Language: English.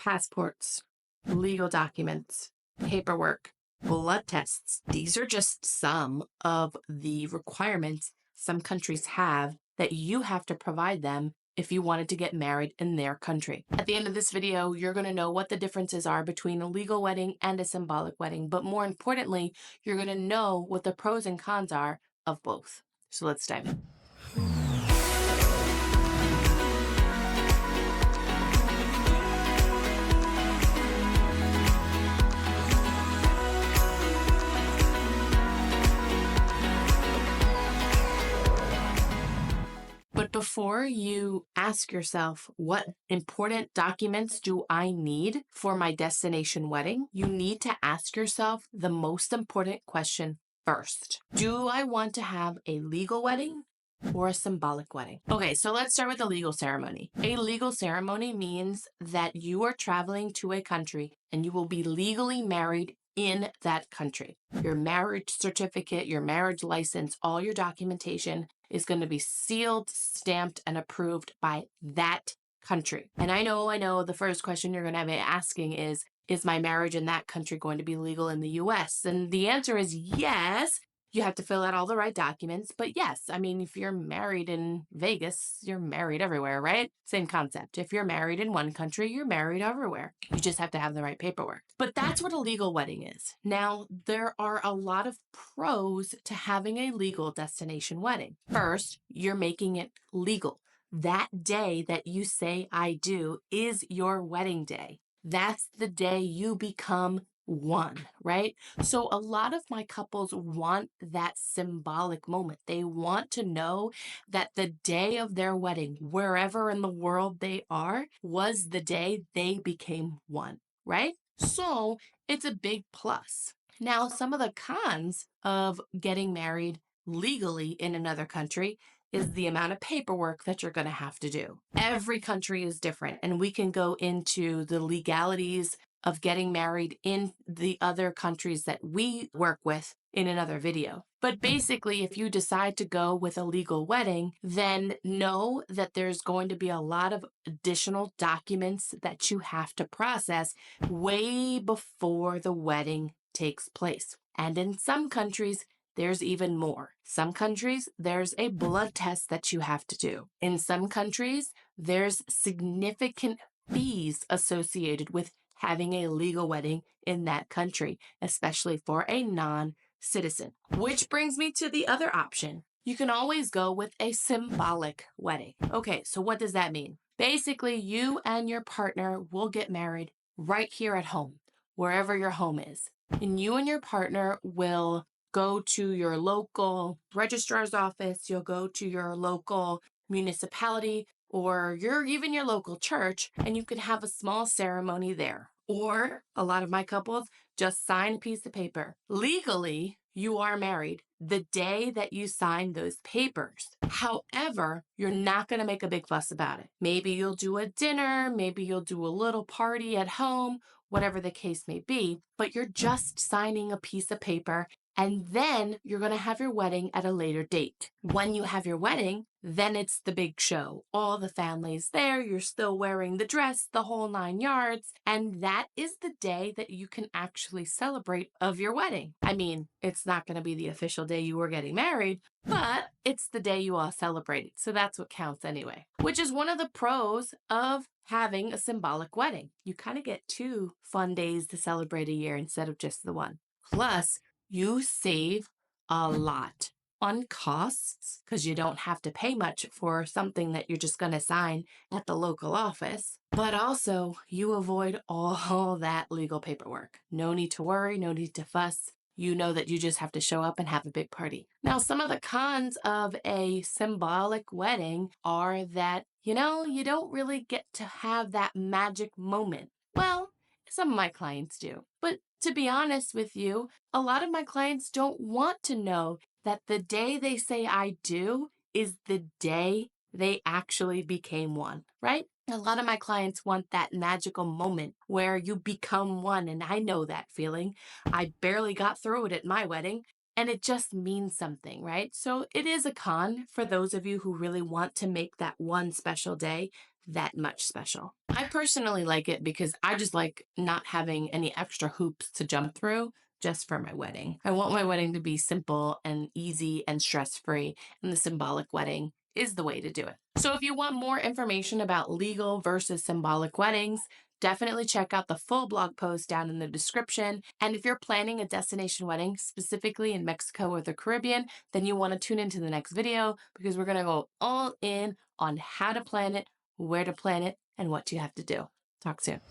passports, legal documents, paperwork, blood tests. These are just some of the requirements some countries have that you have to provide them if you wanted to get married in their country. At the end of this video, you're going to know what the differences are between a legal wedding and a symbolic wedding, but more importantly, you're going to know what the pros and cons are of both. So let's dive in. But before you ask yourself, what important documents do I need for my destination wedding? You need to ask yourself the most important question first. Do I want to have a legal wedding or a symbolic wedding? Okay, so let's start with the legal ceremony. A legal ceremony means that you are traveling to a country and you will be legally married in that country. Your marriage certificate, your marriage license, all your documentation is going to be sealed, stamped, and approved by that country. And I know the first question you're going to be asking is my marriage in that country going to be legal in the US? And the answer is yes. You have to fill out all the right documents, but yes, I mean, if you're married in Vegas, you're married everywhere, right? Same concept. If you're married in one country, you're married everywhere. You just have to have the right paperwork. But that's what a legal wedding is. Now, there are a lot of pros to having a legal destination wedding. First, you're making it legal. That day that you say I do is your wedding day. That's the day you become one, right? So a lot of my couples want that symbolic moment. They want to know that the day of their wedding, wherever in the world they are, was the day they became one, right? So it's a big plus. Now, some of the cons of getting married legally in another country is the amount of paperwork that you're going to have to do. Every country is different, and we can go into the legalities of getting married in the other countries that we work with in another video. But basically, if you decide to go with a legal wedding, then know that there's going to be a lot of additional documents that you have to process way before the wedding takes place. And in some countries, there's even more. Some countries, there's a blood test that you have to do. In some countries, there's significant fees associated with having a legal wedding in that country, especially for a non-citizen. Which brings me to the other option. You can always go with a symbolic wedding. Okay, so what does that mean? Basically, you and your partner will get married right here at home, wherever your home is. And you and your partner will go to your local registrar's office, you'll go to your local municipality, or even your local church, and you can have a small ceremony there. Or a lot of my couples just sign a piece of paper. Legally, you are married the day that you sign those papers. However, you're not going to make a big fuss about it. Maybe you'll do a dinner, maybe you'll do a little party at home, whatever the case may be, but you're just signing a piece of paper, and then you're going to have your wedding at a later date. When you have your wedding, then it's the big show. All the family's there, you're still wearing the dress, the whole 9 yards, and that is the day that you can actually celebrate of your wedding. I mean, it's not going to be the official day you were getting married, but it's the day you all celebrated, so that's what counts anyway. Which is one of the pros of having a symbolic wedding. You kind of get 2 fun days to celebrate a year instead of just the one. Plus, you save a lot on costs because you don't have to pay much for something that you're just going to sign at the local office. But also, you avoid all that legal paperwork. No need to worry, no need to fuss. You know that you just have to show up and have a big party. Now, some of the cons of a symbolic wedding are that, you don't really get to have that magic moment. Well, some of my clients do. But to be honest with you, a lot of my clients don't want to know that the day they say I do is the day they actually became one, right? A lot of my clients want that magical moment where you become one, and I know that feeling. I barely got through it at my wedding. and it just means something, right? So it is a con for those of you who really want to make that one special day that much special. I personally like it because I just like not having any extra hoops to jump through just for my wedding. I want my wedding to be simple and easy and stress free, and the symbolic wedding is the way to do it. So if you want more information about legal versus symbolic weddings, definitely check out the full blog post down in the description. And if you're planning a destination wedding, specifically in Mexico or the Caribbean, then you want to tune into the next video because we're going to go all in on how to plan it, where to plan it, and what you have to do. Talk soon.